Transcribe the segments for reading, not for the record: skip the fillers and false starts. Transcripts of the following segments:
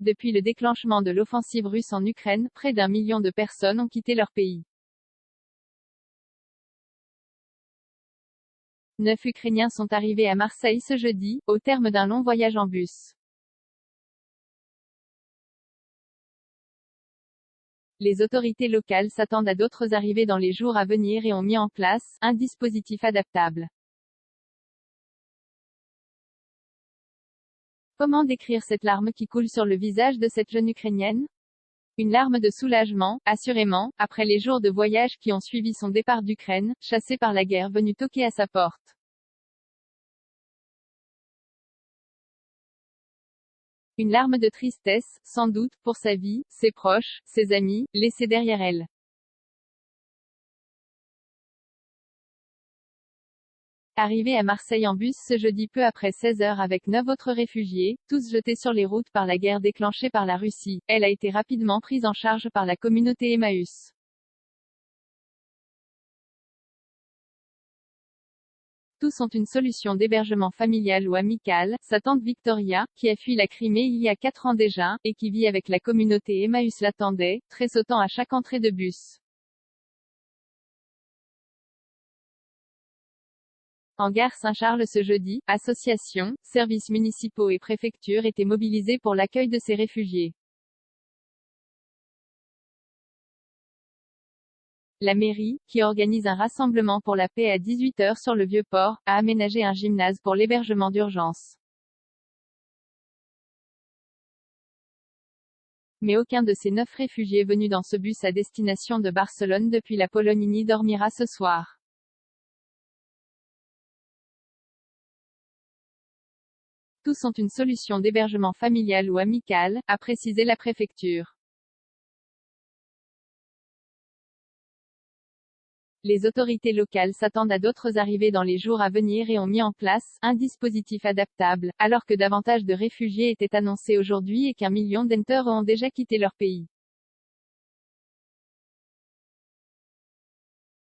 Depuis le déclenchement de l'offensive russe en Ukraine, près d'1 million de personnes ont quitté leur pays. 9 Ukrainiens sont arrivés à Marseille ce jeudi, au terme d'un long voyage en bus. Les autorités locales s'attendent à d'autres arrivées dans les jours à venir et ont mis en place un dispositif adaptable. Comment décrire cette larme qui coule sur le visage de cette jeune Ukrainienne? Une larme de soulagement, assurément, après les jours de voyage qui ont suivi son départ d'Ukraine, chassée par la guerre venue toquer à sa porte. Une larme de tristesse, sans doute, pour sa vie, ses proches, ses amis, laissés derrière elle. Arrivée à Marseille en bus ce jeudi peu après 16 heures avec 9 autres réfugiés, tous jetés sur les routes par la guerre déclenchée par la Russie, elle a été rapidement prise en charge par la communauté Emmaüs. Tous ont une solution d'hébergement familial ou amical. Sa tante Victoria, qui a fui la Crimée il y a 4 ans déjà, et qui vit avec la communauté Emmaüs l'attendait, tressautant à chaque entrée de bus. En gare Saint-Charles ce jeudi, associations, services municipaux et préfectures étaient mobilisés pour l'accueil de ces réfugiés. La mairie, qui organise un rassemblement pour la paix à 18 heures sur le Vieux-Port, a aménagé un gymnase pour l'hébergement d'urgence. Mais aucun de ces 9 réfugiés venus dans ce bus à destination de Barcelone depuis la Pologne n'y dormira ce soir. Tous ont une solution d'hébergement familial ou amical, a précisé la préfecture. Les autorités locales s'attendent à d'autres arrivées dans les jours à venir et ont mis en place un dispositif adaptable, alors que davantage de réfugiés étaient annoncés aujourd'hui et qu'1 million d'enters ont déjà quitté leur pays.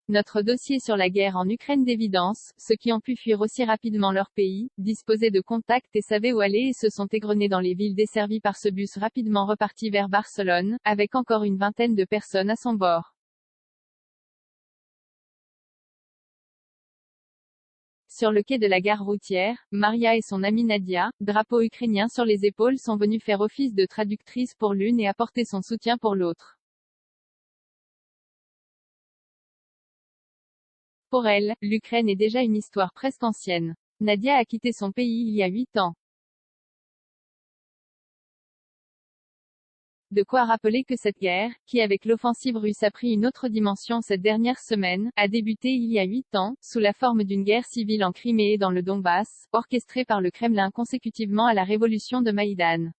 Notre dossier sur la guerre en Ukraine d'évidence, ceux qui ont pu fuir aussi rapidement leur pays, disposaient de contacts et savaient où aller et se sont égrenés dans les villes desservies par ce bus rapidement reparti vers Barcelone, avec encore une vingtaine de personnes à son bord. Sur le quai de la gare routière, Maria et son amie Nadia, drapeau ukrainien sur les épaules, sont venues faire office de traductrice pour l'une et apporter son soutien pour l'autre. Pour elle, l'Ukraine est déjà une histoire presque ancienne. Nadia a quitté son pays il y a 8 ans. De quoi rappeler que cette guerre, qui avec l'offensive russe a pris une autre dimension cette dernière semaine, a débuté il y a 8 ans, sous la forme d'une guerre civile en Crimée et dans le Donbass, orchestrée par le Kremlin consécutivement à la révolution de Maïdan.